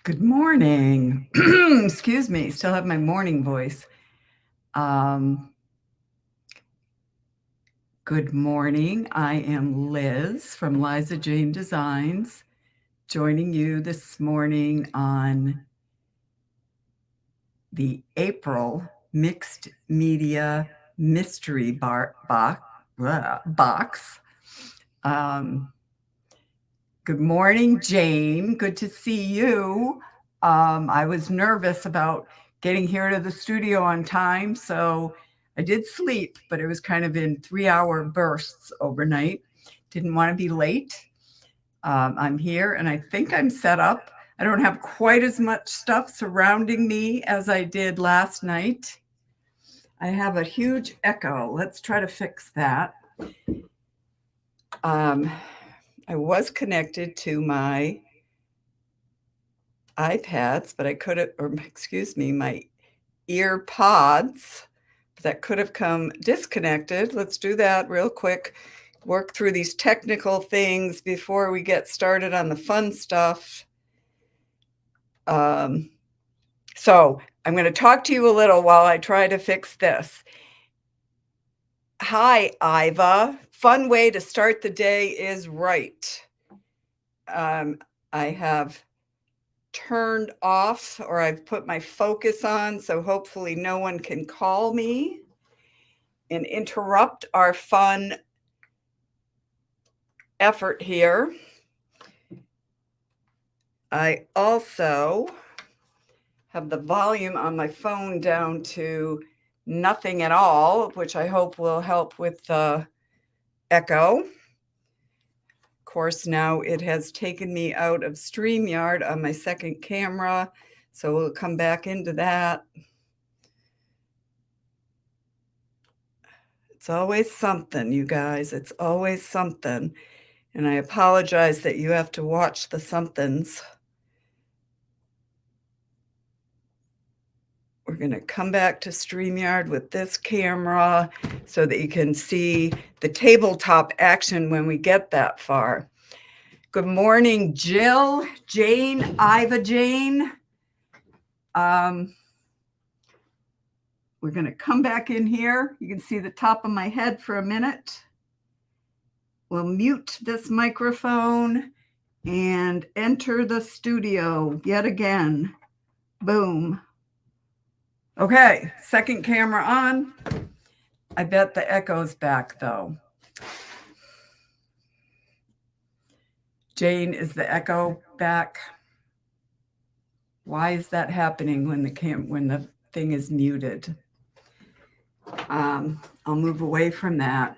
Good morning. Excuse me, still have my morning voice. Good morning. I am Liz from Liza Jane Designs, joining you this morning on the April Mixed Media Mystery Box. Good morning, Jane. Good to see you. I was nervous about getting here to the studio on time, so I did sleep, but it was kind of in 3-hour bursts overnight. Didn't want to be late. I'm here, and I think I'm set up. I don't have quite as much stuff surrounding me as I did last night. I have a huge echo. Let's try to fix that. I was connected to my iPads, but I could have, or excuse me, my ear pods that could have come disconnected. Let's do that real quick. Work through these technical things before we get started on the fun stuff. So I'm going to talk to you a little while I try to fix this. Hi, Iva. Fun way to start the day is right. I have turned off, or I've put my focus on, so hopefully no one can call me and interrupt our fun effort here. I also have the volume on my phone down to nothing at all, which I hope will help with the echo. Of course, now it has taken me out of StreamYard on my second camera, so we'll come back into that. It's always something, you guys. It's always something. And I apologize that you have to watch the somethings. We're going to come back to StreamYard with this camera so that you can see the tabletop action when we get that far. Good morning, Jill, Jane, Iva Jane. We're going to come back in here. You can see the top of my head for a minute. We'll mute this microphone and enter the studio yet again. Boom. Okay, second camera on. I bet the echo's back though. Jane, is the echo back? Why is that happening when the thing is muted? I'll move away from that.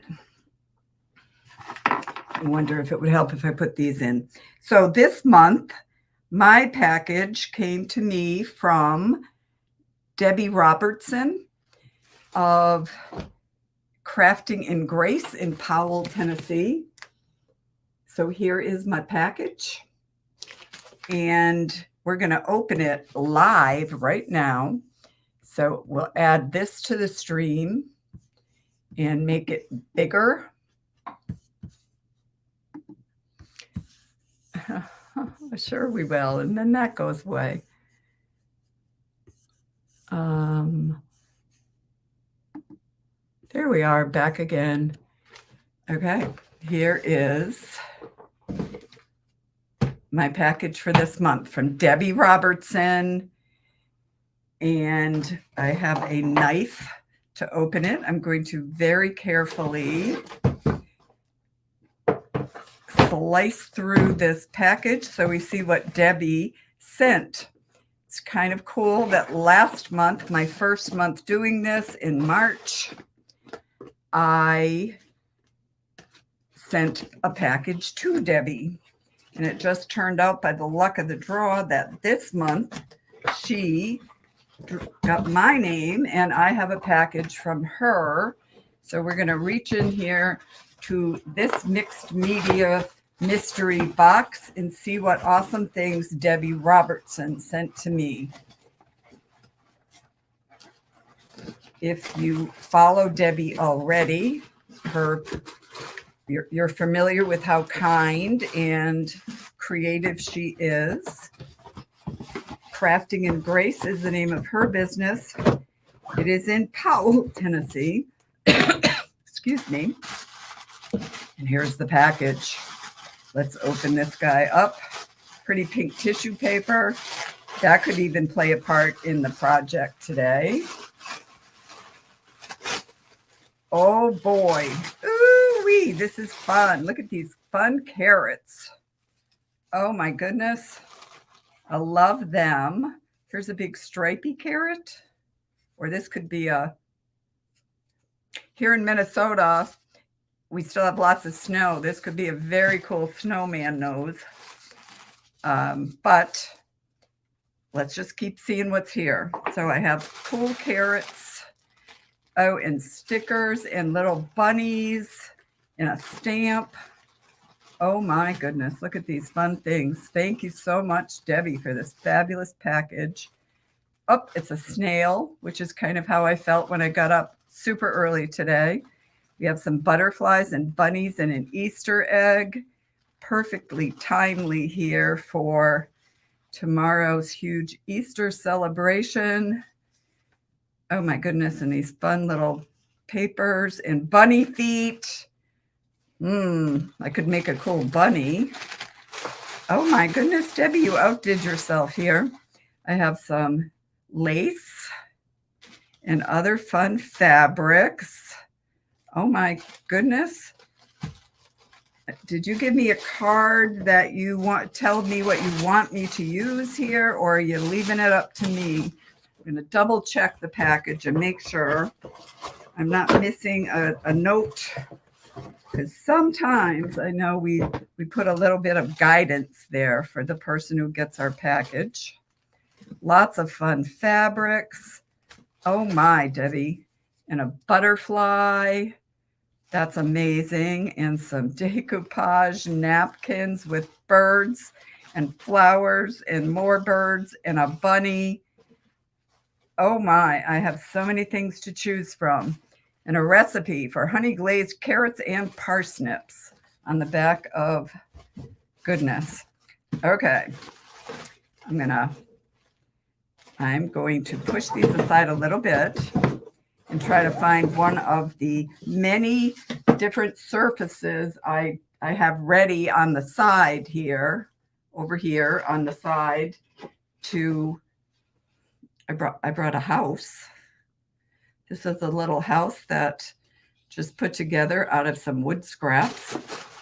I wonder if it would help if I put these in. So this month, my package came to me from Debbie Robertson of Crafting in Grace in Powell, Tennessee. So here is my package, and we're going to open it live right now. So we'll add this to the stream and make it bigger. Sure we will, and then that goes away. There we are, back again. Okay, here is my package for this month from Debbie Robertson. And I have a knife to open it. I'm going to very carefully slice through this package so we see what Debbie sent. It's kind of cool that last month, my first month doing this in March, I sent a package to Debbie. And it just turned out by the luck of the draw that this month she got my name and I have a package from her. So we're going to reach in here to this mixed media mystery box and see what awesome things Debbie Robertson sent to me. If you follow Debbie already, you're familiar with how kind and creative she is. Crafting and Grace is the name of her business. It is in Powell, Tennessee. Excuse me. And here's the package. Let's open this guy up. Pretty pink tissue paper. That could even play a part in the project today. Oh boy. Ooh-wee, this is fun. Look at these fun carrots. Oh my goodness. I love them. Here's a big stripy carrot. Or this could be here in Minnesota, we still have lots of snow. This could be a very cool snowman nose. But let's just keep seeing what's here. So I have cool carrots. Oh, and stickers and little bunnies and a stamp. Oh my goodness, look at these fun things. Thank you so much, Debbie, for this fabulous package. Oh, it's a snail, which is kind of how I felt when I got up super early today. We have some butterflies and bunnies and an Easter egg. Perfectly timely here for tomorrow's huge Easter celebration. Oh my goodness, and these fun little papers and bunny feet. I could make a cool bunny. Oh my goodness, Debbie, you outdid yourself here. I have some lace and other fun fabrics. Oh my goodness. Did you give me a card that you tell me what you want me to use here, or are you leaving it up to me? I'm going to double check the package and make sure I'm not missing a note, because sometimes I know we put a little bit of guidance there for the person who gets our package. Lots of fun fabrics. Oh my, Debbie. And a butterfly. That's amazing. And some decoupage napkins with birds and flowers and more birds and a bunny. Oh my, I have so many things to choose from. And a recipe for honey glazed carrots and parsnips on the back of goodness. Okay. I'm going to push these aside a little bit and try to find one of the many different surfaces I have ready on the side here, over here on the side I brought a house. This is a little house that just put together out of some wood scraps.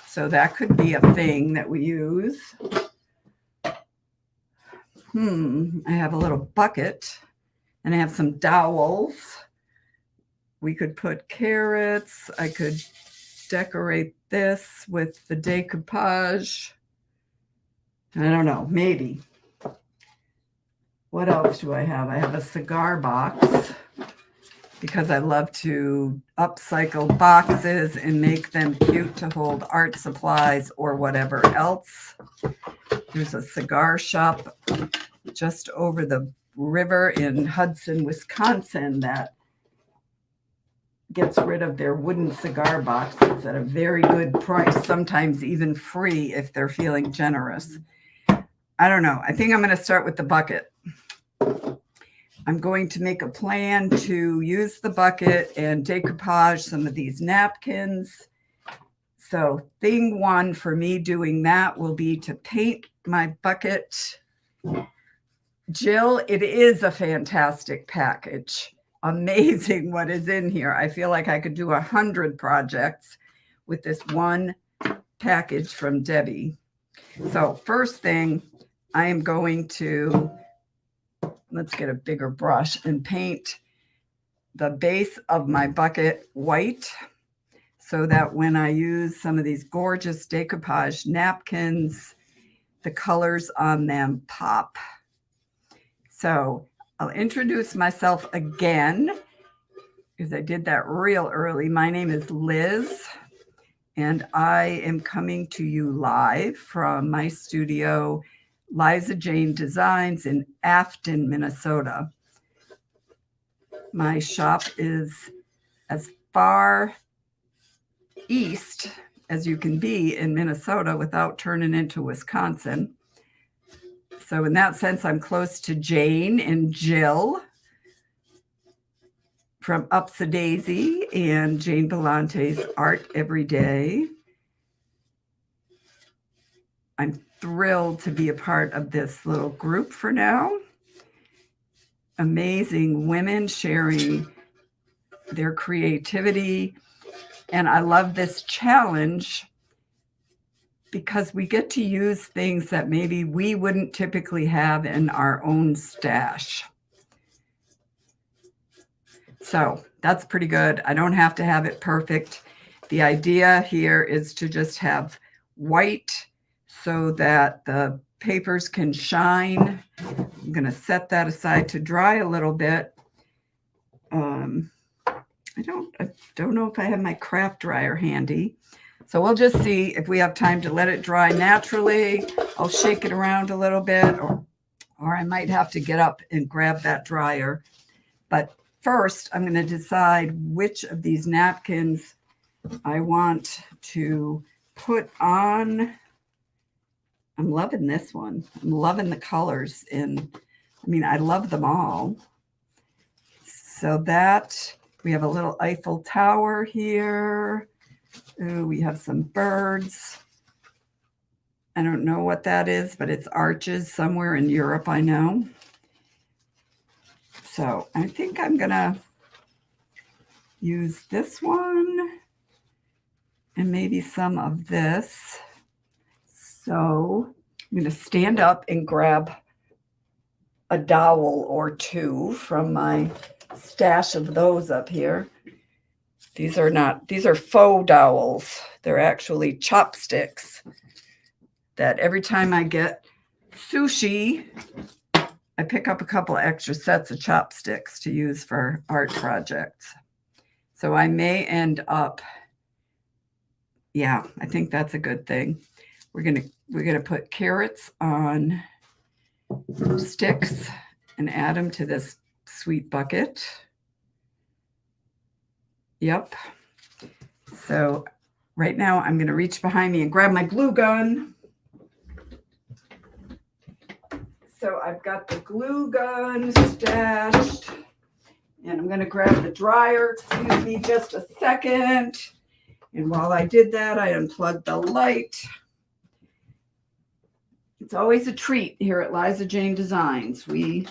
So that could be a thing that we use. I have a little bucket and I have some dowels. We could put carrots. I could decorate this with the decoupage. I don't know, maybe. What else do I have? I have a cigar box because I love to upcycle boxes and make them cute to hold art supplies or whatever else. There's a cigar shop just over the river in Hudson, Wisconsin that gets rid of their wooden cigar boxes at a very good price, sometimes even free if they're feeling generous. I don't know. I think I'm going to start with the bucket. I'm going to make a plan to use the bucket and decoupage some of these napkins. So thing one for me doing that will be to paint my bucket. Jill, it is a fantastic package. Amazing what is in here. I feel like I could do 100 projects with this one package from Debbie. So first thing, I am going to, let's get a bigger brush and paint the base of my bucket white so that when I use some of these gorgeous decoupage napkins, the colors on them pop. So I'll introduce myself again because I did that real early. My name is Liz, and I am coming to you live from my studio, Liza Jane Designs in Afton, Minnesota. My shop is as far east as you can be in Minnesota without turning into Wisconsin. So in that sense, I'm close to Jane and Jill from Upsadaisy and Jane Belante's Art Every Day. I'm thrilled to be a part of this little group for now. Amazing women sharing their creativity. And I love this challenge because we get to use things that maybe we wouldn't typically have in our own stash. So that's pretty good. I don't have to have it perfect. The idea here is to just have white so that the papers can shine. I'm going to set that aside to dry a little bit. I don't know if I have my craft dryer handy. So we'll just see if we have time to let it dry naturally. I'll shake it around a little bit, or I might have to get up and grab that dryer. But first, I'm going to decide which of these napkins I want to put on. I'm loving this one. I'm loving the colors. And I mean, I love them all. So that we have a little Eiffel Tower here. Ooh, we have some birds. I don't know what that is, but it's arches somewhere in Europe, I know. So I think I'm going to use this one and maybe some of this. So I'm going to stand up and grab a dowel or two from my stash of those up here. These are faux dowels. They're actually chopsticks that every time I get sushi, I pick up a couple extra sets of chopsticks to use for art projects. So I may end up, yeah, I think that's a good thing. We're gonna put carrots on sticks and add them to this sweet bucket. Yep. So right now I'm going to reach behind me and grab my glue gun. So I've got the glue gun stashed, and I'm going to grab the dryer. Excuse me just a second. And while I did that, I unplugged the light. It's always a treat here at Liza Jane Designs. We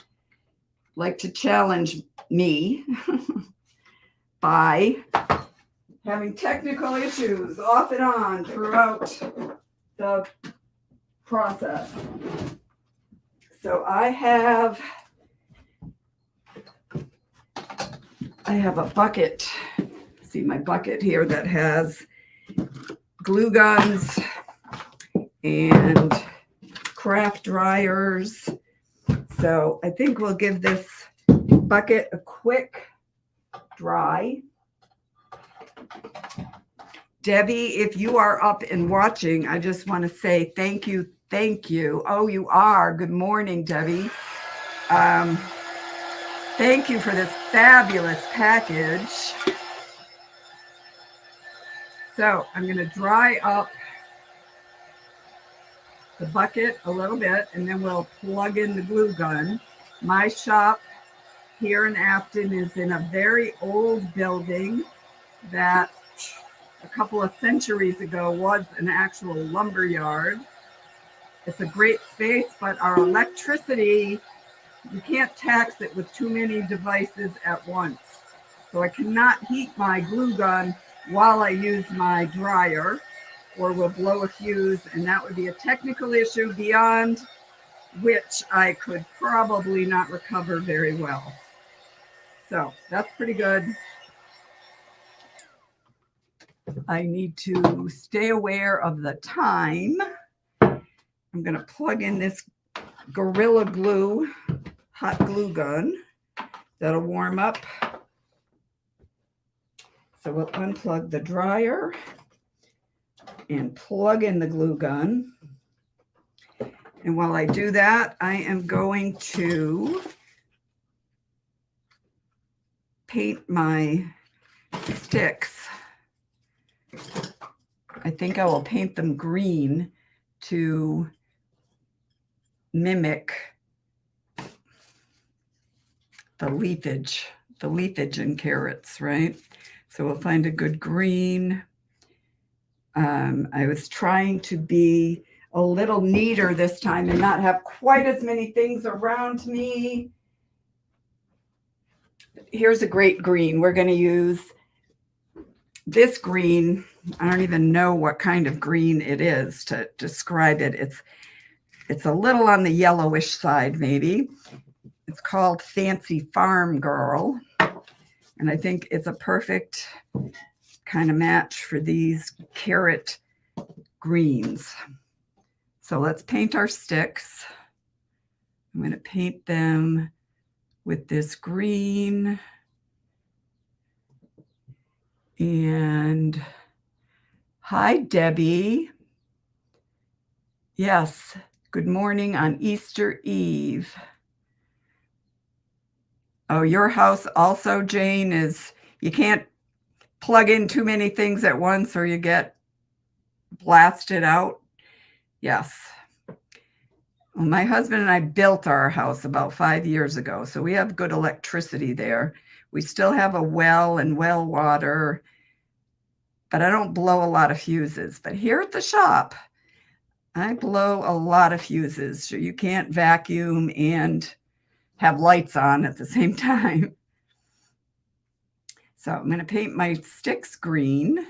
like to challenge me by having technical issues off and on throughout the process. So I have a bucket. See my bucket here that has glue guns and craft dryers. So I think we'll give this bucket a quick dry. Debbie, if you are up and watching, I just want to say thank you. Thank you. Oh, you are. Good morning, Debbie. Thank you for this fabulous package. So I'm going to dry up the bucket a little bit, and then we'll plug in the glue gun. My shop here in Afton is in a very old building that a couple of centuries ago was an actual lumber yard. It's a great space, but our electricity, you can't tax it with too many devices at once. So I cannot heat my glue gun while I use my dryer, or we'll blow a fuse, and that would be a technical issue beyond which I could probably not recover very well. So that's pretty good. I need to stay aware of the time. I'm going to plug in this Gorilla Glue hot glue gun. That'll warm up. So we'll unplug the dryer and plug in the glue gun. And while I do that, I am going to paint my sticks. I think I will paint them green to mimic the leafage in carrots, right? So we'll find a good green. I was trying to be a little neater this time and not have quite as many things around me. Here's a great green. We're going to use this green. I don't even know what kind of green it is to describe it. It's a little on the yellowish side, maybe. It's called Fancy Farm Girl. And I think it's a perfect kind of match for these carrot greens. So let's paint our sticks. I'm going to paint them with this green. And hi, Debbie. Yes, good morning on Easter Eve. Oh, your house also, Jane, you can't plug in too many things at once or you get blasted out. Yes. Well, my husband and I built our house about 5 years ago, so we have good electricity there. We still have a well and well water, but I don't blow a lot of fuses. But here at the shop, I blow a lot of fuses. So you can't vacuum and have lights on at the same time. So I'm going to paint my sticks green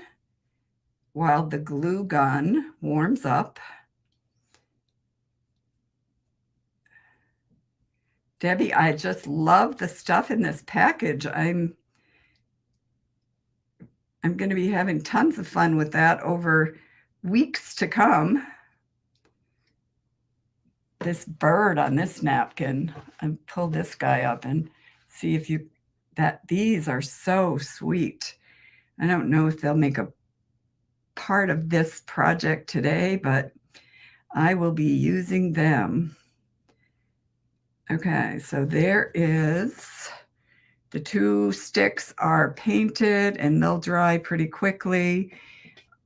while the glue gun warms up. Debbie, I just love the stuff in this package. I'm going to be having tons of fun with that over weeks to come. This bird on this napkin, I pull this guy up and see if these are so sweet. I don't know if they'll make a part of this project today, but I will be using them. Okay, so there is, the 2 sticks are painted and they'll dry pretty quickly.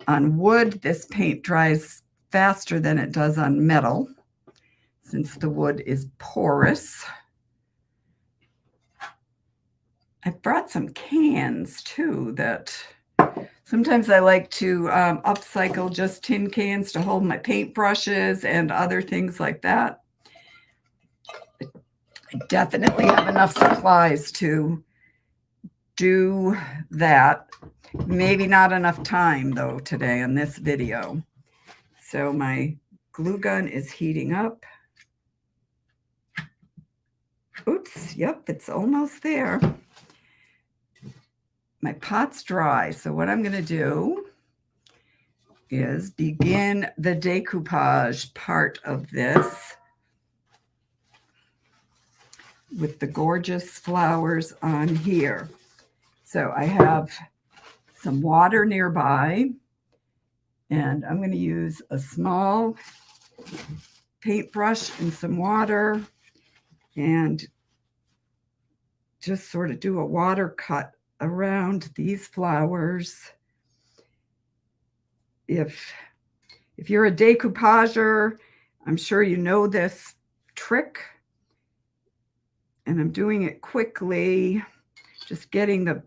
On wood, this paint dries faster than it does on metal, since the wood is porous. I brought some cans too that sometimes I like to upcycle just tin cans to hold my paintbrushes and other things like that. I definitely have enough supplies to do that. Maybe not enough time though today in this video. So my glue gun is heating up. Oops, yep, it's almost there. My pot's dry, so what I'm going to do is begin the decoupage part of this with the gorgeous flowers on here. So I have some water nearby, and I'm going to use a small paintbrush and some water and just sort of do a water cut around these flowers. If you're a decoupager, I'm sure you know this trick. And I'm doing it quickly, just getting the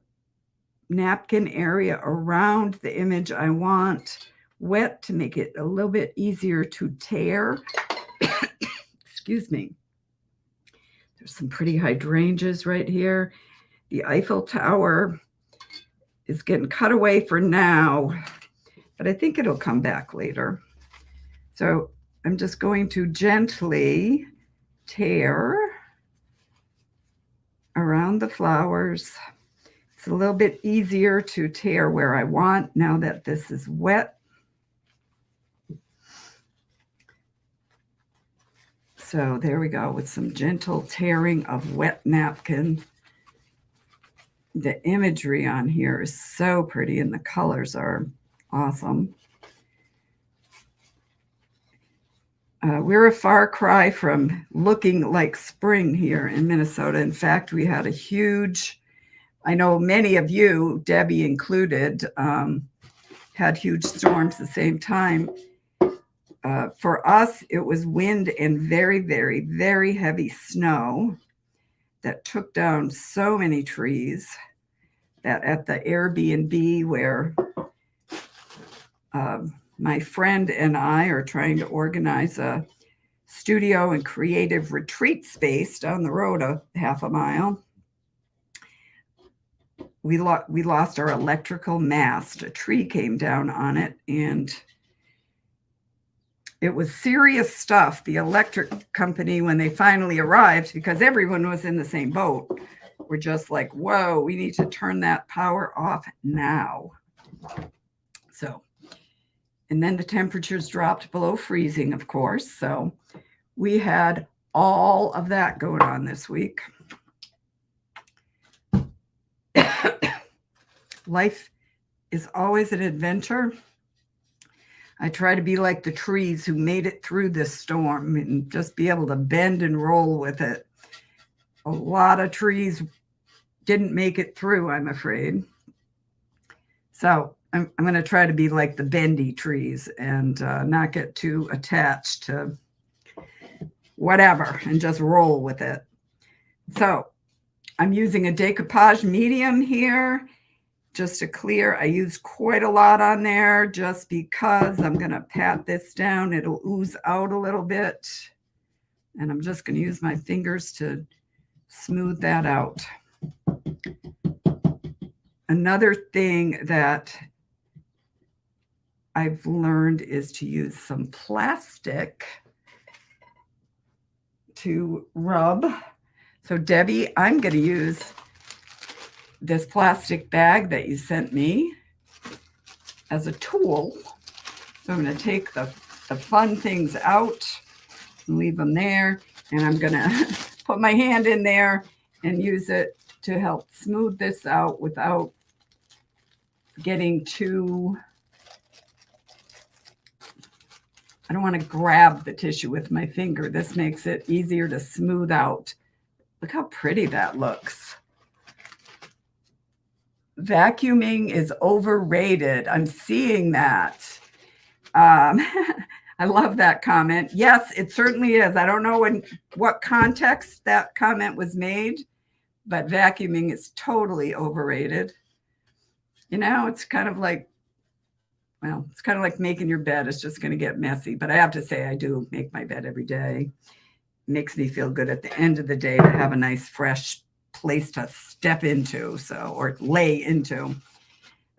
napkin area around the image I want wet to make it a little bit easier to tear. Excuse me. There's some pretty hydrangeas right here. The Eiffel Tower is getting cut away for now, but I think it'll come back later. So I'm just going to gently tear around the flowers. It's a little bit easier to tear where I want now that this is wet. So there we go, with some gentle tearing of wet napkin. The imagery on here is so pretty and the colors are awesome. We're a far cry from looking like spring here in Minnesota. In fact, we had a huge, I know many of you, Debbie included, had huge storms at the same time. For us, it was wind and very, very, very heavy snow that took down so many trees that at the Airbnb where my friend and I are trying to organize a studio and creative retreat space down the road a half a mile, we lost our electrical mast. A tree came down on it, and it was serious stuff. The electric company, when they finally arrived, because everyone was in the same boat, were just like, whoa, we need to turn that power off now. So, and then the temperatures dropped below freezing, of course. So we had all of that going on this week. Life is always an adventure. I try to be like the trees who made it through this storm and just be able to bend and roll with it. A lot of trees didn't make it through, I'm afraid. So I'm going to try to be like the bendy trees and not get too attached to whatever and just roll with it. So I'm using a decoupage medium here. Just to clear, I use quite a lot on there just because I'm going to pat this down. It'll ooze out a little bit. And I'm just going to use my fingers to smooth that out. Another thing that I've learned is to use some plastic to rub. So Debbie, I'm going to use this plastic bag that you sent me as a tool. So I'm going to take the fun things out and leave them there. And I'm going to put my hand in there and use it to help smooth this out without getting too, I don't want to grab the tissue with my finger. This makes it easier to smooth out. Look how pretty that looks. Vacuuming is overrated. I'm seeing that. I love that comment. Yes, it certainly is. I don't know in what context that comment was made, but vacuuming is totally overrated. You know, it's kind of like, well, it's kind of like making your bed. It's just going to get messy. But I have to say, I do make my bed every day. It makes me feel good at the end of the day to have a nice, fresh place to step into, or lay into.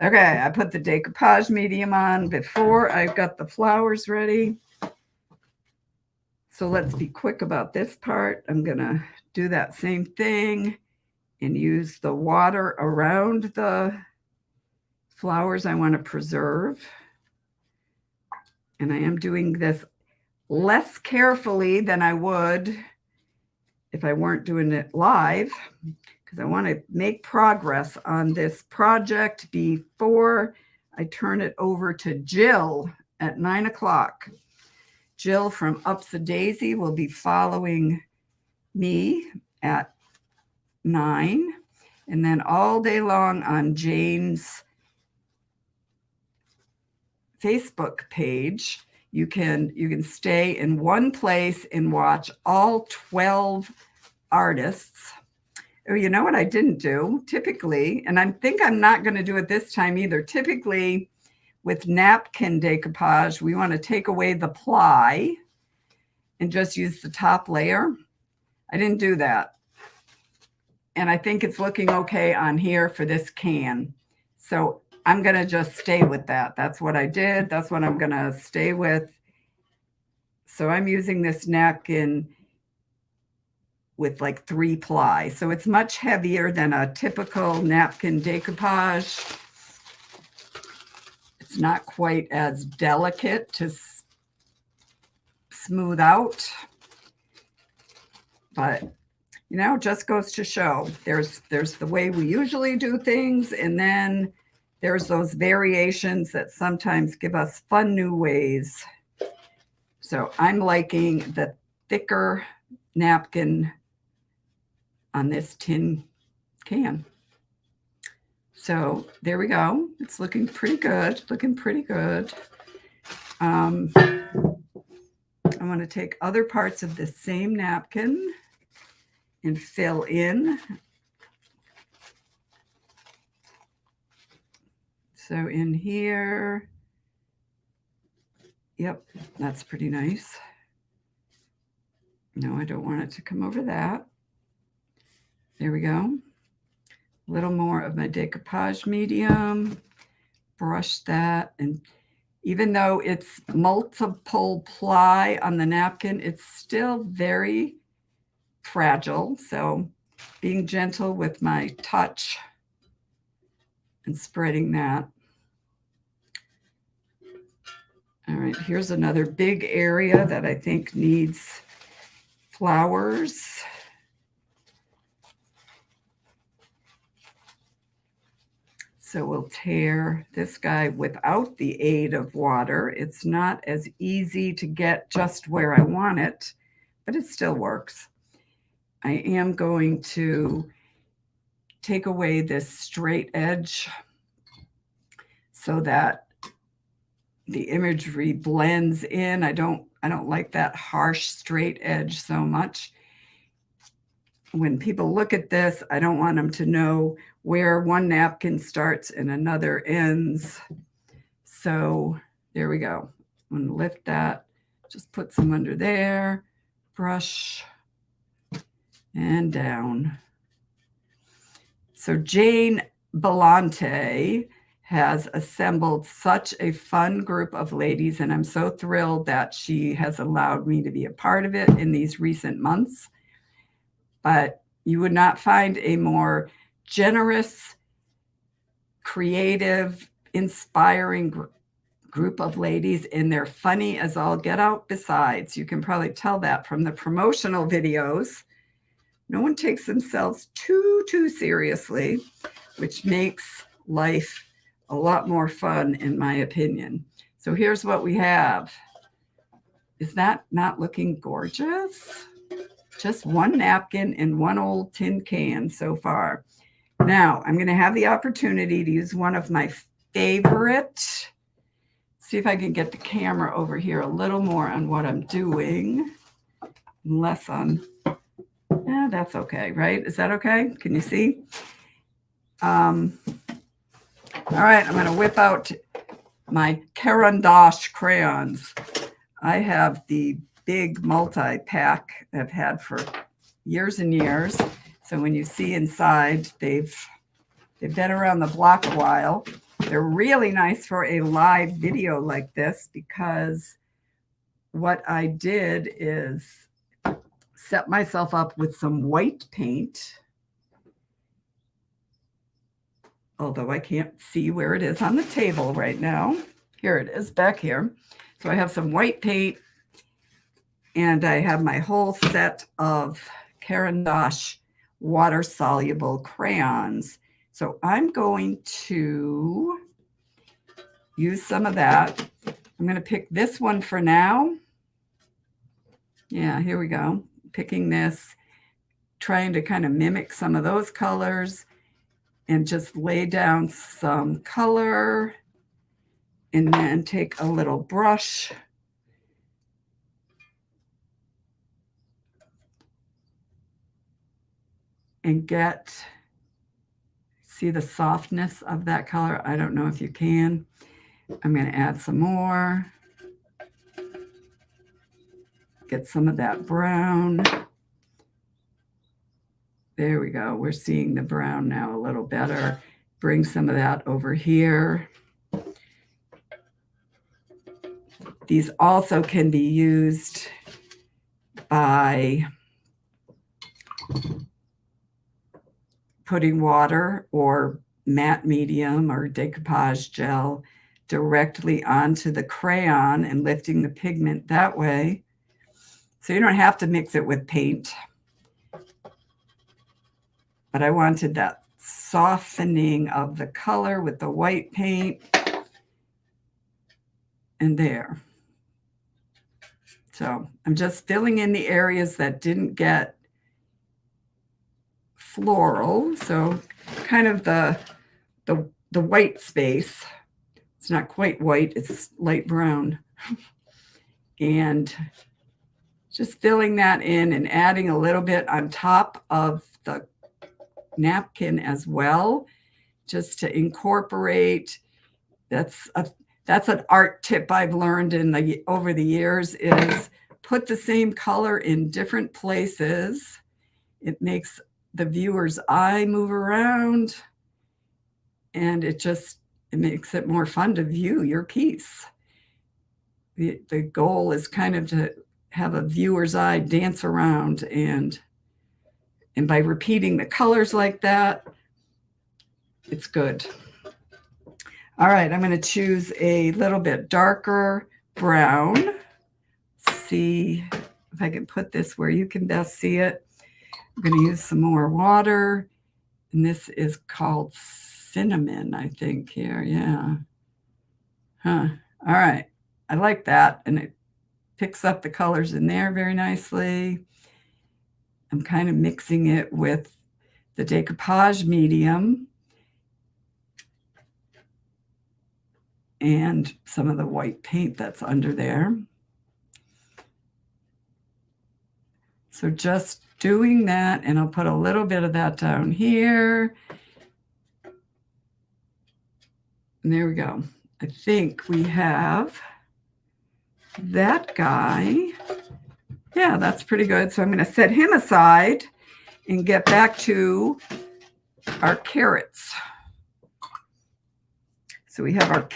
Okay, I put the decoupage medium on before I've got the flowers ready. So let's be quick about this part. I'm gonna do that same thing and use the water around the flowers I want to preserve. And I am doing this less carefully than I would if I weren't doing it live, because I want to make progress on this project before I turn it over to Jill at 9 o'clock. Jill from Ups a Daisy will be following me at 9. And then all day long on Jane's Facebook page, you can stay in one place and watch all 12 artists. Oh, you know what I didn't do? Typically, and I think I'm not going to do it this time either. Typically, with napkin decoupage, we want to take away the ply and just use the top layer. I didn't do that. And I think it's looking okay on here for this can. So I'm going to just stay with that. That's what I did. That's what I'm going to stay with. So I'm using this napkin with like 3 ply. So it's much heavier than a typical napkin decoupage. It's not quite as delicate to smooth out. But, you know, it just goes to show there's the way we usually do things, and then there's those variations that sometimes give us fun new ways. So I'm liking the thicker napkin on this tin can. So there we go. It's looking pretty good. I want to take other parts of the same napkin and fill in. So in here, yep, that's pretty nice. No, I don't want it to come over that. There we go. A little more of my decoupage medium. Brush that, and even though it's multiple ply on the napkin, it's still very fragile. So being gentle with my touch and spreading that. All right, here's another big area that I think needs flowers. So we'll tear this guy without the aid of water. It's not as easy to get just where I want it, but it still works. I am going to take away this straight edge so that the imagery blends in. I don't like that harsh straight edge so much. When people look at this, I don't want them to know where one napkin starts and another ends. So there we go. I'm going to lift that, just put some under there, brush, and down. So Jane Belante has assembled such a fun group of ladies, and I'm so thrilled that she has allowed me to be a part of it in these recent months. But you would not find a more generous, creative, inspiring group of ladies, and they're funny as all get out. Besides, you can probably tell that from the promotional videos. No one takes themselves too seriously, which makes life a lot more fun, in my opinion. So here's what we have. Is that not looking gorgeous? Just one napkin and one old tin can so far. Now I'm going to have the opportunity to use one of my favorite. See if I can get the camera over here a little more on what I'm doing. Less on, yeah, that's okay, right? Is that okay? Can you see? All right, I'm going to whip out my Caran d'Ache crayons. I have the big multi-pack I've had for years and years. So when you see inside, they've been around the block a while. They're really nice for a live video like this, because what I did is set myself up with some white paint, although I can't see where it is on the table right now. Here it is back here. So I have some white paint, and I have my whole set of Caran d'Ache water-soluble crayons. So I'm going to use some of that. I'm going to pick this one for now. Yeah, here we go. Picking this, trying to kind of mimic some of those colors and just lay down some color, and then take a little brush and see the softness of that color. I don't know if you can. I'm going to add some more. Get some of that brown. There we go. We're seeing the brown now a little better. Bring some of that over here. These also can be used by putting water or matte medium or decoupage gel directly onto the crayon and lifting the pigment that way. So you don't have to mix it with paint. But I wanted that softening of the color with the white paint. And there. So I'm just filling in the areas that didn't get floral. So kind of the white space. It's not quite white, it's light brown. And Just filling that in and adding a little bit on top of the napkin as well, just to incorporate. That's an art tip I've learned over the years, is put the same color in different places. It makes the viewer's eye move around, and it makes it more fun to view your piece. The goal is kind of to have a viewer's eye dance around, and by repeating the colors like that, it's good. All right, I'm going to choose a little bit darker brown. See if I can put this where you can best see it. I'm going to use some more water, and this is called cinnamon, I think, here. Yeah. All right. I like that, and it picks up the colors in there very nicely. I'm kind of mixing it with the decoupage medium and some of the white paint that's under there. So just doing that, and I'll put a little bit of that down here. And there we go. I think we have that guy. Yeah, that's pretty good. So I'm going to set him aside and get back to our carrots. So we have our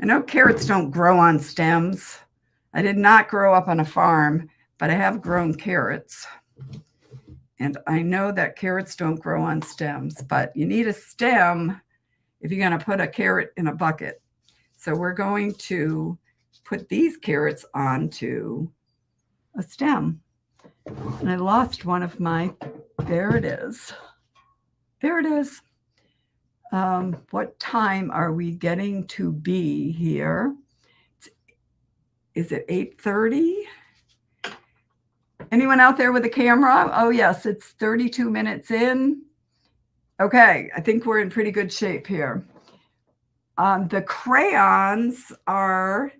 I know carrots don't grow on stems. I did not grow up on a farm, but I have grown carrots. And I know that carrots don't grow on stems, but you need a stem if you're going to put a carrot in a bucket. So we're going to put these carrots onto a stem. And I lost one of my, there it is. There it is. What time are we getting to be here? Is it 8:30? Anyone out there with a camera? Oh, yes, it's 32 minutes in. Okay, I think we're in pretty good shape here. The crayons are,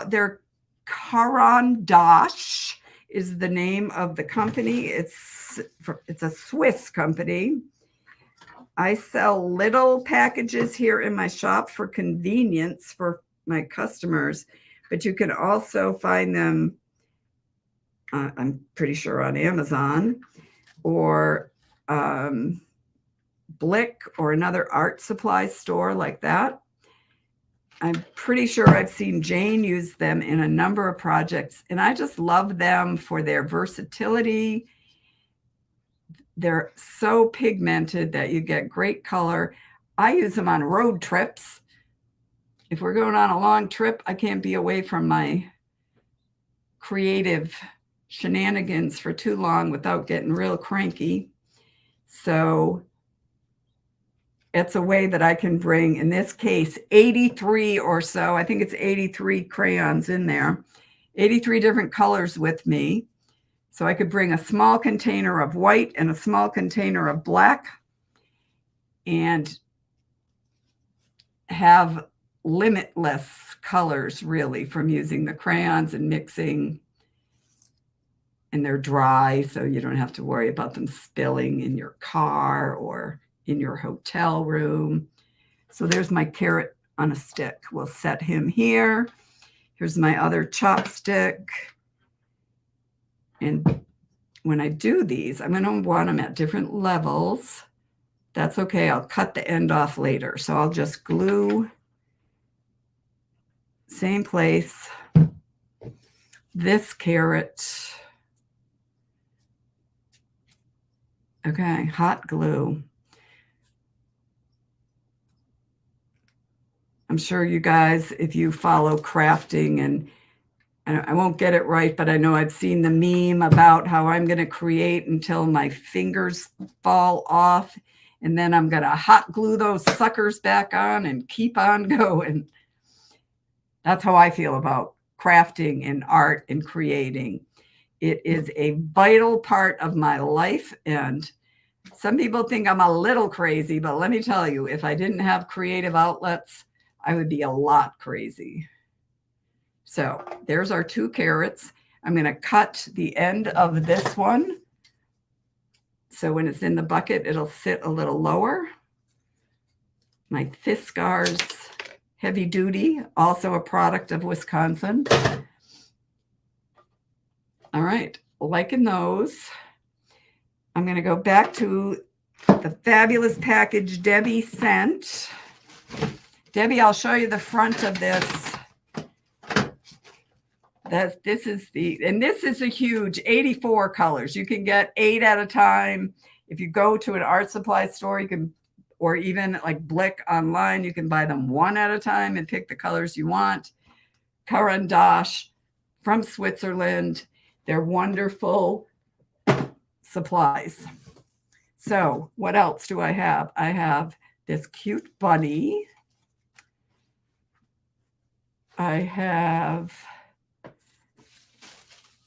they're Caran d'Ache is the name of the company. It's a Swiss company. I sell little packages here in my shop for convenience for my customers, but you can also find them, I'm pretty sure, on Amazon or Blick or another art supply store like that. I'm pretty sure I've seen Jane use them in a number of projects, and I just love them for their versatility. They're so pigmented that you get great color. I use them on road trips. If we're going on a long trip, I can't be away from my creative shenanigans for too long without getting real cranky. So it's a way that I can bring, in this case, 83 or so. I think it's 83 crayons in there, 83 different colors with me. So I could bring a small container of white and a small container of black and have limitless colors, really, from using the crayons and mixing. And they're dry, so you don't have to worry about them spilling in your car or in your hotel room. So there's my carrot on a stick. We'll set him here. Here's my other chopstick. And when I do these, I'm going to want them at different levels. That's okay. I'll cut the end off later. So I'll just glue, same place, this carrot. Okay, hot glue. I'm sure you guys, if you follow crafting, and I won't get it right, but I know I've seen the meme about how I'm going to create until my fingers fall off, and then I'm going to hot glue those suckers back on and keep on going. That's how I feel about crafting and art and creating. It is a vital part of my life, and some people think I'm a little crazy, but let me tell you, if I didn't have creative outlets, I would be a lot crazy. So there's our 2 carrots. I'm going to cut the end of this one. So when it's in the bucket, it'll sit a little lower. My Fiskars Heavy Duty, also a product of Wisconsin. All right, liking those. I'm going to go back to the fabulous package Debbie sent. Debbie, I'll show you the front of this. This is a huge 84 colors. You can get 8 at a time. If you go to an art supply store, you can, or even like Blick online, you can buy them 1 at a time and pick the colors you want. Caran d'Ache from Switzerland. They're wonderful supplies. So what else do I have? I have this cute bunny. I have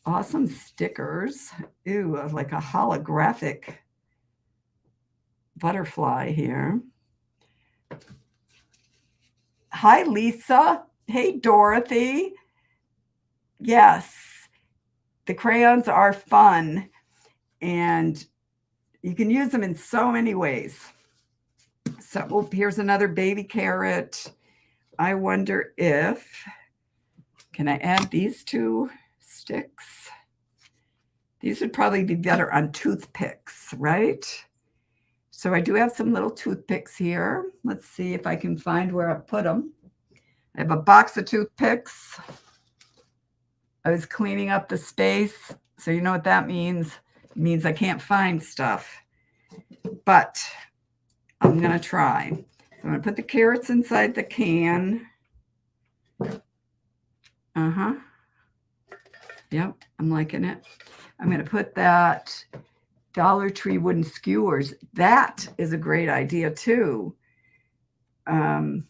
awesome stickers. Ooh, like a holographic butterfly here. Hi, Lisa. Hey, Dorothy. Yes, the crayons are fun, and you can use them in so many ways. So, oh, here's another baby carrot. I wonder if, can I add these 2 sticks? These would probably be better on toothpicks, right? So I do have some little toothpicks here. Let's see if I can find where I put them. I have a box of toothpicks. I was cleaning up the space. So you know what that means? It means I can't find stuff. But I'm going to try. So I'm going to put the carrots inside the can. Yep, I'm liking it. I'm going to put that Dollar Tree wooden skewers. That is a great idea too. The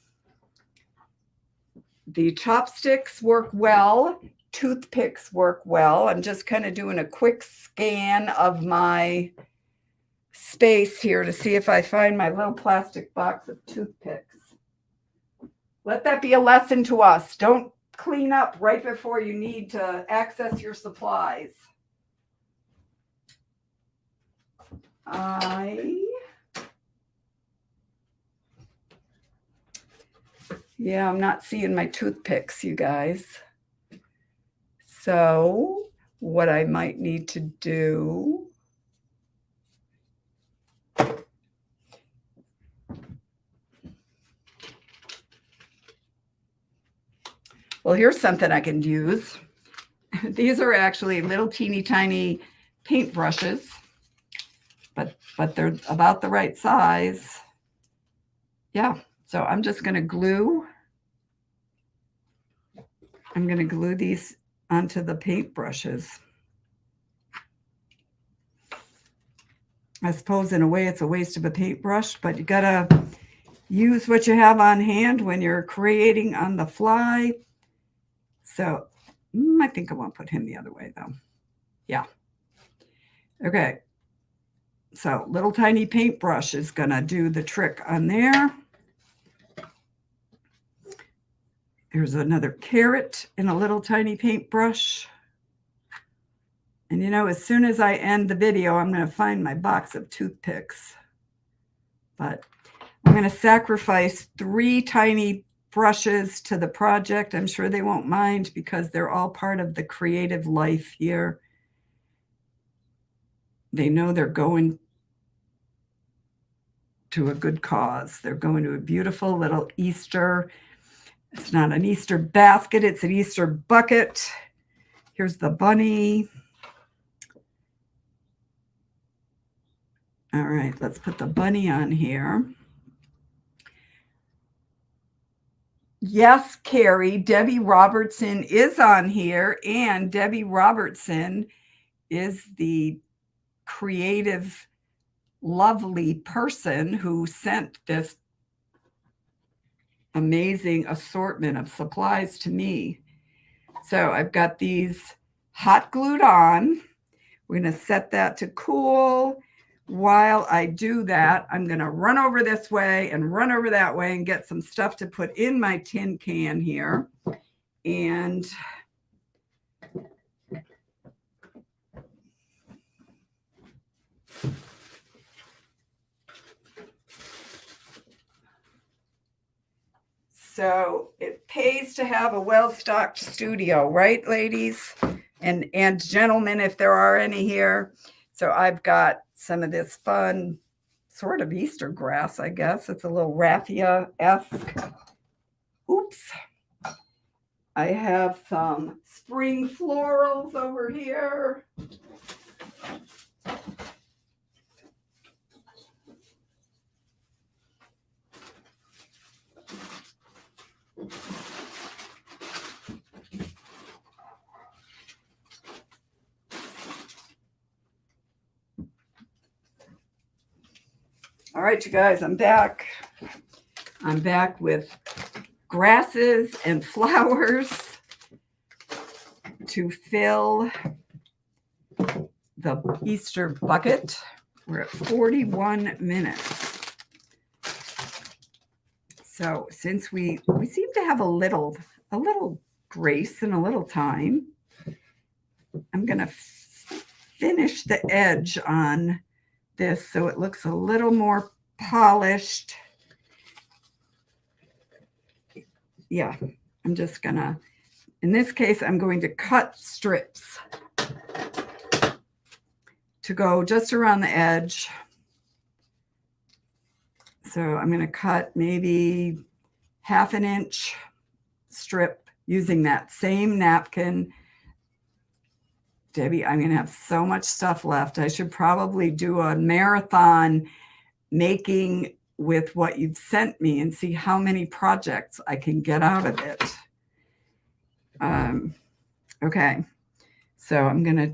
chopsticks work well. Toothpicks work well. I'm just kind of doing a quick scan of my space here to see if I find my little plastic box of toothpicks. Let that be a lesson to us. Don't clean up right before you need to access your supplies. Yeah, I'm not seeing my toothpicks, you guys. So what I might need to do, well, here's something I can use. These are actually little teeny tiny paint brushes, but they're about the right size. Yeah, so I'm just going to glue. I'm going to glue these onto the paint brushes. I suppose in a way it's a waste of a paintbrush, but you got to use what you have on hand when you're creating on the fly. So I think I won't put him the other way though. Yeah. Okay. So little tiny paintbrush is going to do the trick on there. Here's another carrot in a little tiny paintbrush. And you know, as soon as I end the video, I'm going to find my box of toothpicks. But I'm going to sacrifice 3 tiny brushes to the project. I'm sure they won't mind because they're all part of the creative life here. They know they're going to a good cause. They're going to a beautiful little Easter. It's not an Easter basket, it's an Easter bucket. Here's the bunny. All right, let's put the bunny on here. Yes, Carrie, Debbie Robertson is on here, and Debbie Robertson is the creative, lovely person who sent this amazing assortment of supplies to me. So I've got these hot glued on. We're going to set that to cool. While I do that, I'm going to run over this way and run over that way and get some stuff to put in my tin can here. And So it pays to have a well-stocked studio, right, ladies and gentlemen, if there are any here. So I've got some of this fun sort of Easter grass, I guess. It's a little raffia-esque. Oops. I have some spring florals over here. All right, you guys, I'm back. I'm back with grasses and flowers to fill the Easter bucket. We're at 41 minutes. So since we seem to have a little grace and a little time, I'm going to finish the edge on this so it looks a little more polished. Yeah, I'm just going to, in this case, I'm going to cut strips to go just around the edge. So I'm going to cut maybe 1/2 inch strip using that same napkin. Debbie, I'm going to have so much stuff left. I should probably do a marathon making with what you've sent me and see how many projects I can get out of it. Okay, so I'm going to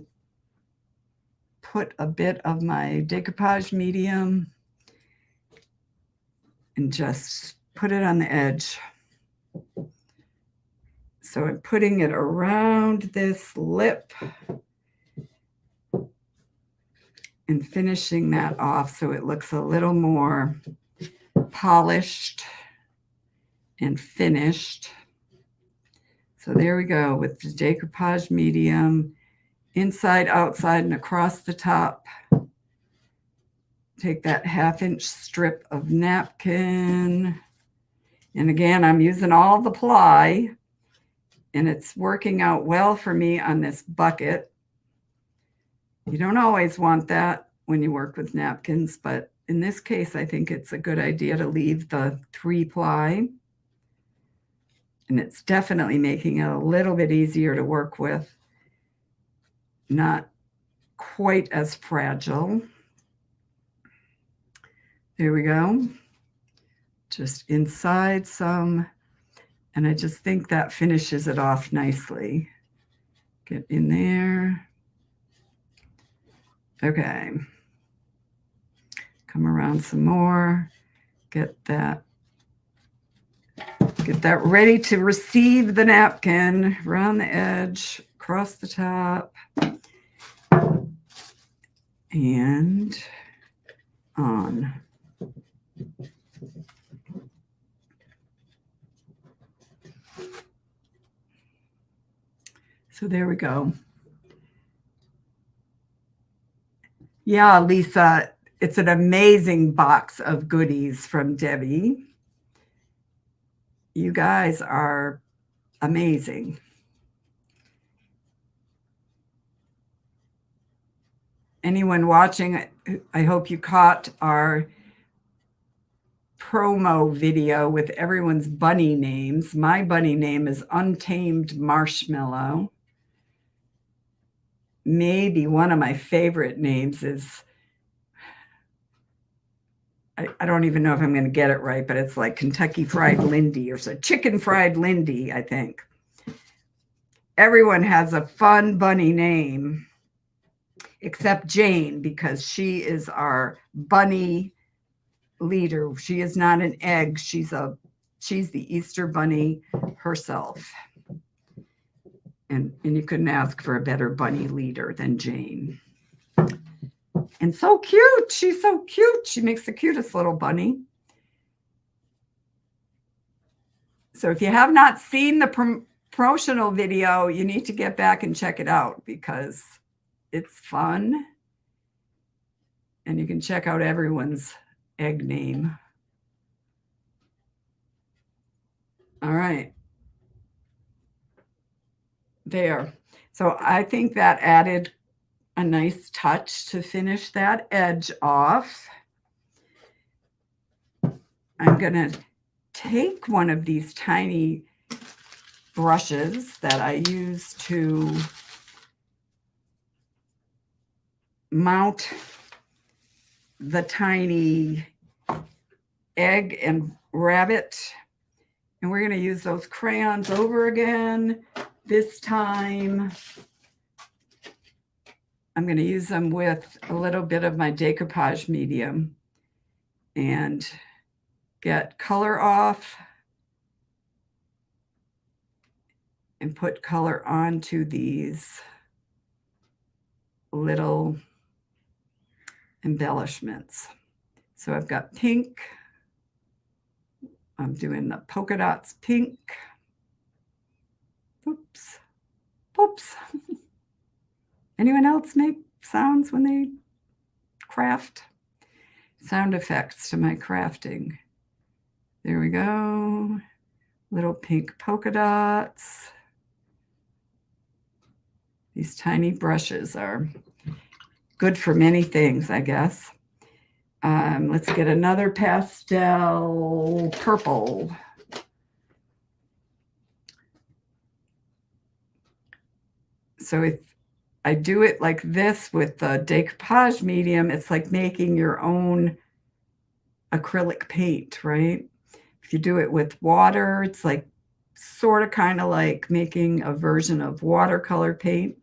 put a bit of my decoupage medium and just put it on the edge. So I'm putting it around this lip and finishing that off so it looks a little more polished and finished. So there we go with the decoupage medium, inside, outside, and across the top. Take that 1/2 inch strip of napkin. And again, I'm using all the ply, and it's working out well for me on this bucket. You don't always want that when you work with napkins, but in this case, I think it's a good idea to leave the 3-ply. And it's definitely making it a little bit easier to work with. Not quite as fragile. There we go. Just inside some. And I just think that finishes it off nicely. Get in there. Okay. Come around some more. Get that ready to receive the napkin around the edge, across the top, and on. So there we go. Yeah, Lisa, it's an amazing box of goodies from Debbie. You guys are amazing. Anyone watching, I hope you caught our promo video with everyone's bunny names. My bunny name is Untamed Marshmallow. Maybe one of my favorite names is, I don't even know if I'm going to get it right, but it's like Kentucky Fried Lindy or so, Chicken Fried Lindy, I think. Everyone has a fun bunny name, except Jane, because she is our bunny leader. She is not an egg. She's the Easter bunny herself. And you couldn't ask for a better bunny leader than Jane. And so cute. She's so cute. She makes the cutest little bunny. So if you have not seen the promotional video, you need to get back and check it out because it's fun. And you can check out everyone's egg name. All right. There. So I think that added a nice touch to finish that edge off. I'm going to take one of these tiny brushes that I use to mount the tiny egg and rabbit, and we're going to use those crayons over again. This time I'm going to use them with a little bit of my decoupage medium and get color off and put color onto these little embellishments. So I've got pink. I'm doing the polka dots pink. Oops. Oops. Anyone else make sounds when they craft? Sound effects to my crafting. There we go. Little pink polka dots. These tiny brushes are good for many things, I guess. Let's get another pastel purple. So if I do it like this with the decoupage medium, it's like making your own acrylic paint, right? If you do it with water, it's like sort of kind of like making a version of watercolor paint,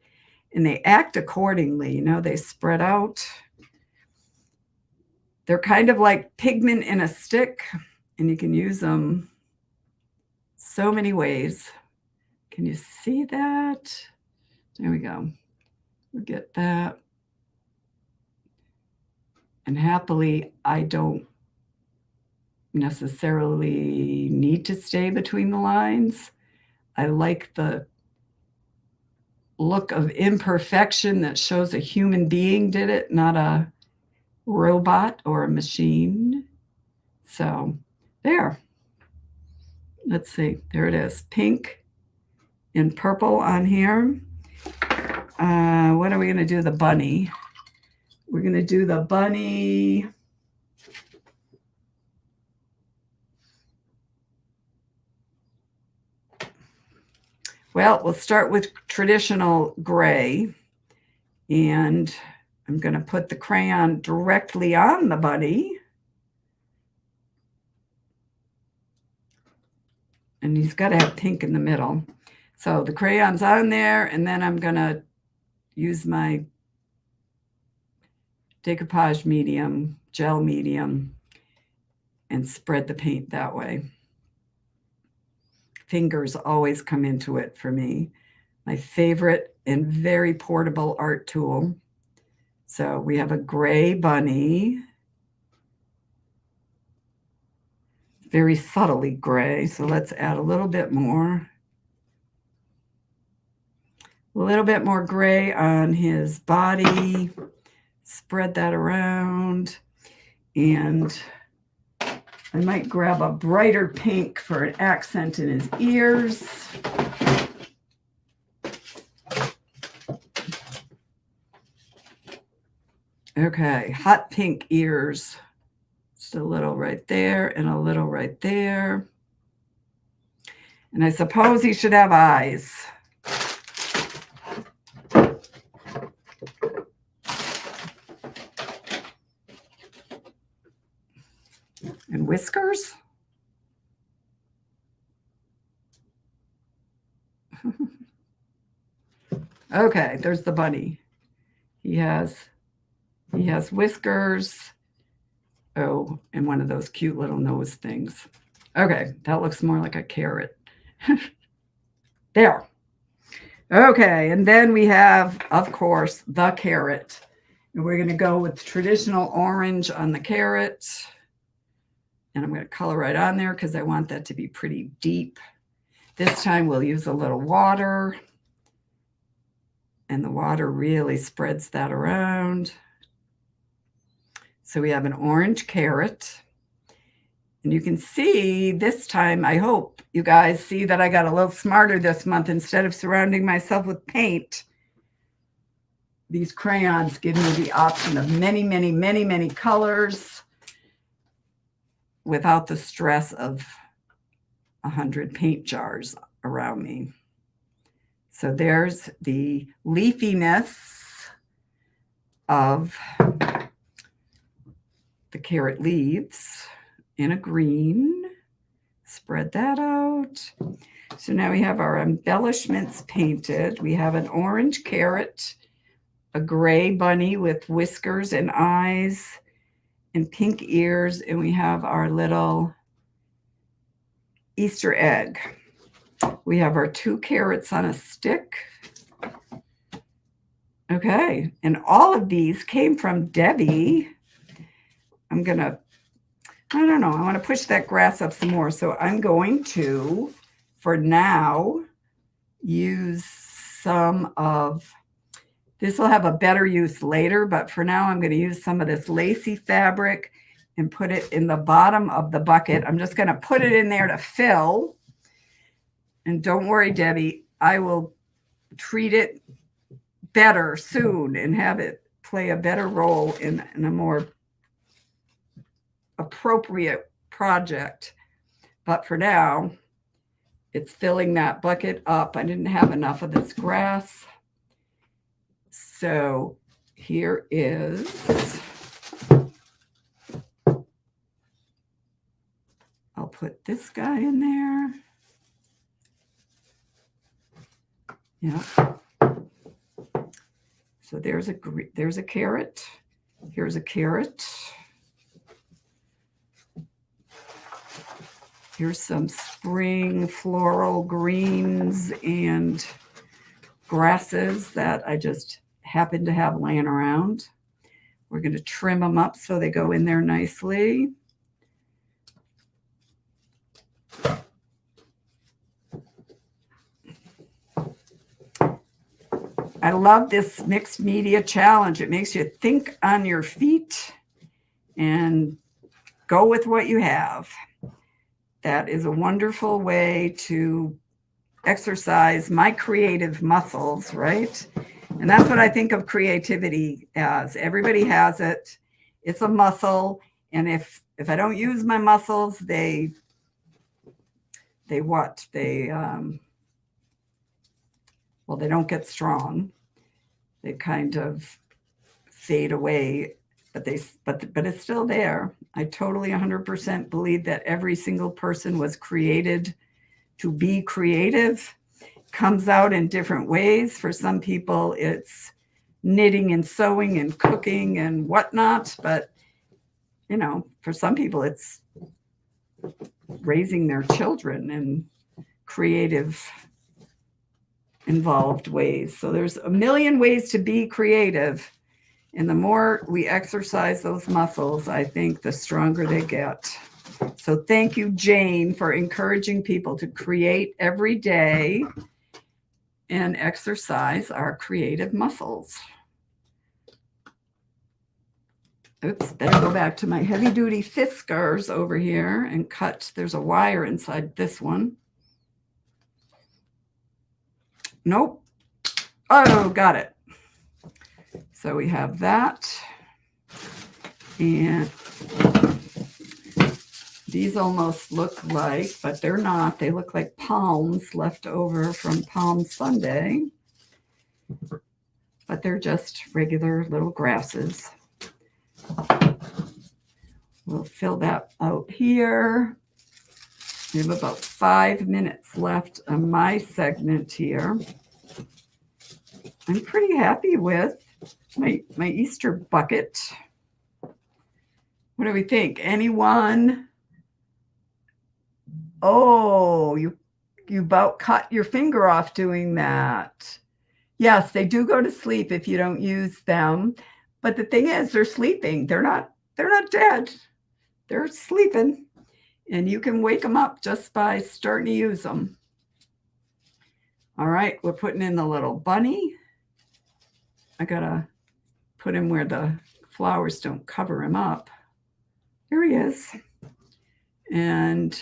and they act accordingly. You know, they spread out. They're kind of like pigment in a stick, and you can use them so many ways. Can you see that? There we go. We'll get that. And happily, I don't necessarily need to stay between the lines. I like the look of imperfection that shows a human being did it, not a robot or a machine. So there. Let's see. There it is. Pink and purple on here. What are we going to do? The bunny. We're going to do the bunny. Well, we'll start with traditional gray. And I'm going to put the crayon directly on the bunny. And he's got to have pink in the middle. So the crayon's on there, and then I'm going to use my decoupage medium, gel medium, and spread the paint that way. Fingers always come into it for me. My favorite and very portable art tool. So we have a gray bunny. Very subtly gray. So let's add a little bit more. A little bit more gray on his body. Spread that around. And I might grab a brighter pink for an accent in his ears. Okay, hot pink ears. Just a little right there and a little right there. And I suppose he should have eyes. And whiskers. Okay, there's the bunny. He has whiskers. Oh, and one of those cute little nose things. Okay, that looks more like a carrot. There. Okay, and then we have, of course, the carrot. And we're going to go with traditional orange on the carrot. And I'm going to color right on there because I want that to be pretty deep. This time we'll use a little water. And the water really spreads that around. So we have an orange carrot. And you can see this time, I hope you guys see that I got a little smarter this month. Instead of surrounding myself with paint, these crayons give me the option of many, many, many, many colors without the stress of 100 paint jars around me. So there's the leafiness of the carrot leaves in a green. Spread that out. So now we have our embellishments painted. We have an orange carrot, a gray bunny with whiskers and eyes and pink ears, and we have our little Easter egg. We have our 2 carrots on a stick. Okay, and all of these came from Debbie. I don't know, I want to push that grass up some more. So I'm going to, for now, use some of, this will have a better use later, but for now I'm going to use some of this lacy fabric and put it in the bottom of the bucket. I'm just going to put it in there to fill. And don't worry, Debbie, I will treat it better soon and have it play a better role in a more appropriate project. But for now, it's filling that bucket up. I didn't have enough of this grass. So here is, I'll put this guy in there. Yeah. So there's a carrot. Here's a carrot. Here's some spring floral greens and grasses that I just happen to have laying around. We're going to trim them up so they go in there nicely. I love this mixed media challenge. It makes you think on your feet and go with what you have. That is a wonderful way to exercise my creative muscles, right? And that's what I think of creativity as. Everybody has it. It's a muscle. And if I don't use my muscles, they what? They don't get strong. They kind of fade away, but it's still there. I totally 100% believe that every single person was created to be creative. Comes out in different ways. For some people, it's knitting and sewing and cooking and whatnot. But, for some people, it's raising their children in creative, involved ways. So there's a million ways to be creative. And the more we exercise those muscles, I think the stronger they get. So thank you, Jane, for encouraging people to create every day and exercise our creative muscles. Oops, better go back to my heavy-duty Fiskars over here and cut. There's a wire inside this one. Nope. Oh, got it. So we have that. And these almost look like, but they're not. They look like palms left over from Palm Sunday. But they're just regular little grasses. We'll fill that out here. We have about 5 minutes left on my segment here. I'm pretty happy with my Easter bucket. What do we think? Anyone? Oh, you about cut your finger off doing that. Yes, they do go to sleep if you don't use them. But the thing is, they're sleeping. They're not dead. They're sleeping. And you can wake them up just by starting to use them. All right, we're putting in the little bunny. I gotta put him where the flowers don't cover him up. Here he is. And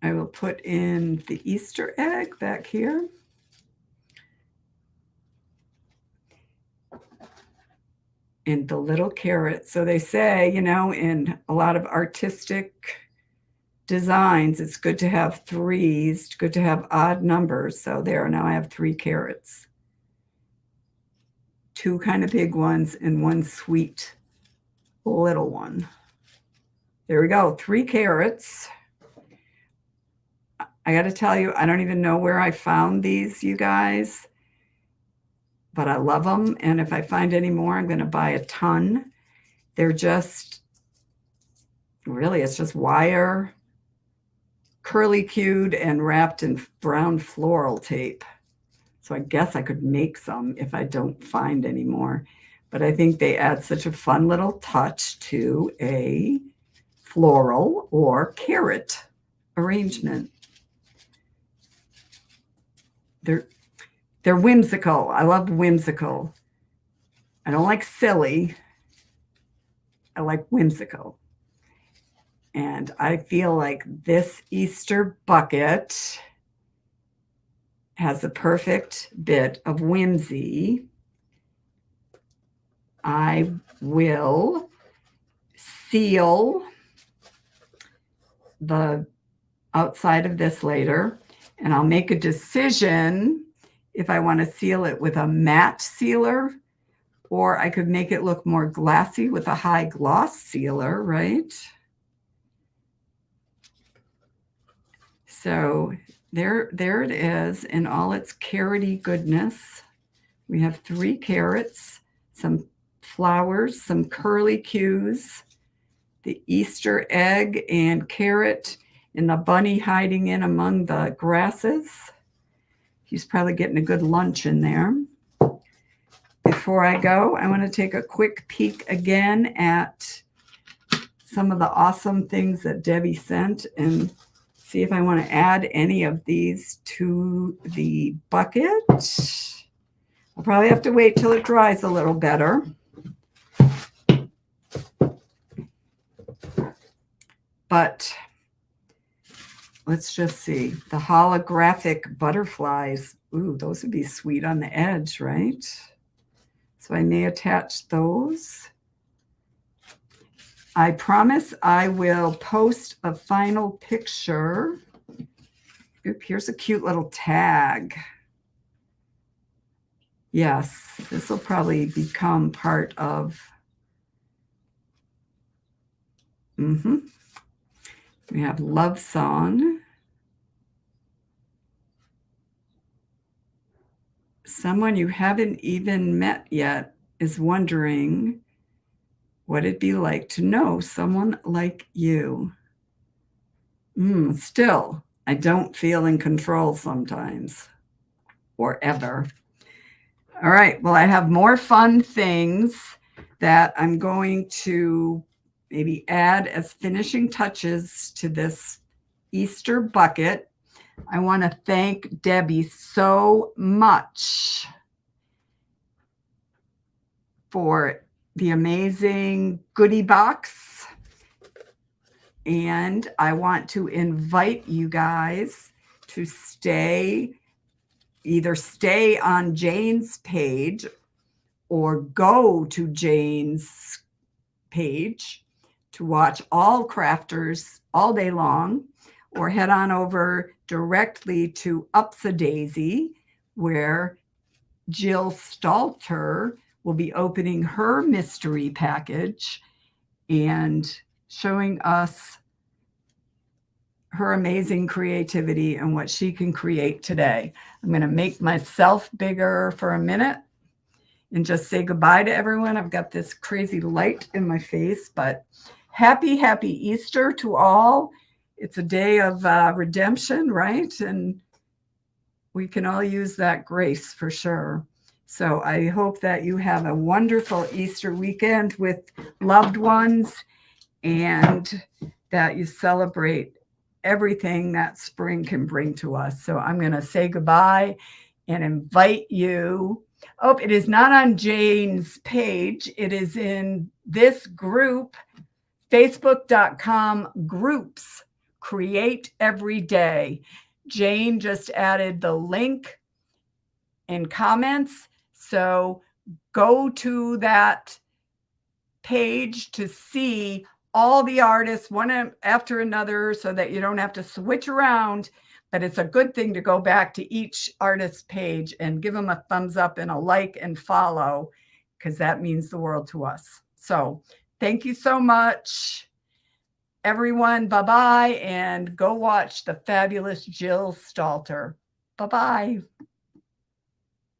I will put in the Easter egg back here. And the little carrot. So they say, you know, in a lot of artistic designs, it's good to have threes, it's good to have odd numbers. So there, now I have 3 carrots. 2 kind of big ones and 1 sweet little one. There we go, 3 carrots. I got to tell you, I don't even know where I found these, you guys, but I love them. And if I find any more, I'm going to buy a ton. They're just, really, it's just wire, curly cued and wrapped in brown floral tape. So I guess I could make some if I don't find any more. But I think they add such a fun little touch to a floral or carrot arrangement. They're whimsical. I love whimsical. I don't like silly. I like whimsical. And I feel like this Easter bucket has a perfect bit of whimsy. I will seal the outside of this later, and I'll make a decision if I want to seal it with a matte sealer, or I could make it look more glassy with a high gloss sealer, right? So there it is in all its carroty goodness. We have 3 carrots, some flowers, some curly cues, the Easter egg and carrot, and the bunny hiding in among the grasses. He's probably getting a good lunch in there. Before I go, I want to take a quick peek again at some of the awesome things that Debbie sent and see if I want to add any of these to the bucket. I'll probably have to wait till it dries a little better. But let's just see. The holographic butterflies. Ooh, those would be sweet on the edge, right? So I may attach those. I promise I will post a final picture. Oop, here's a cute little tag. Yes, this will probably become part of. We have Love Song. Someone you haven't even met yet is wondering what it'd be like to know someone like you. Still, I don't feel in control sometimes, or ever. All right, well, I have more fun things that I'm going to maybe add as finishing touches to this Easter bucket. I want to thank Debbie so much for the amazing goodie box. And I want to invite you guys to either stay on Jane's page or go to Jane's page to watch all crafters all day long, or head on over directly to Upsadaisy, where Jill Stalter will be opening her mystery package and showing us her amazing creativity and what she can create today. I'm going to make myself bigger for a minute and just say goodbye to everyone. I've got this crazy light in my face, but happy Easter to all. It's a day of redemption, right? And we can all use that grace for sure. So I hope that you have a wonderful Easter weekend with loved ones and that you celebrate everything that spring can bring to us. So I'm going to say goodbye and invite you. Oh, it is not on Jane's page. It is in this group Facebook.com groups, create every day. Jane just added the link in comments. So go to that page to see all the artists one after another so that you don't have to switch around. But it's a good thing to go back to each artist's page and give them a thumbs up and a like and follow, because that means the world to us. So thank you so much, everyone. Bye-bye, and go watch the fabulous Jill Stalter. Bye-bye.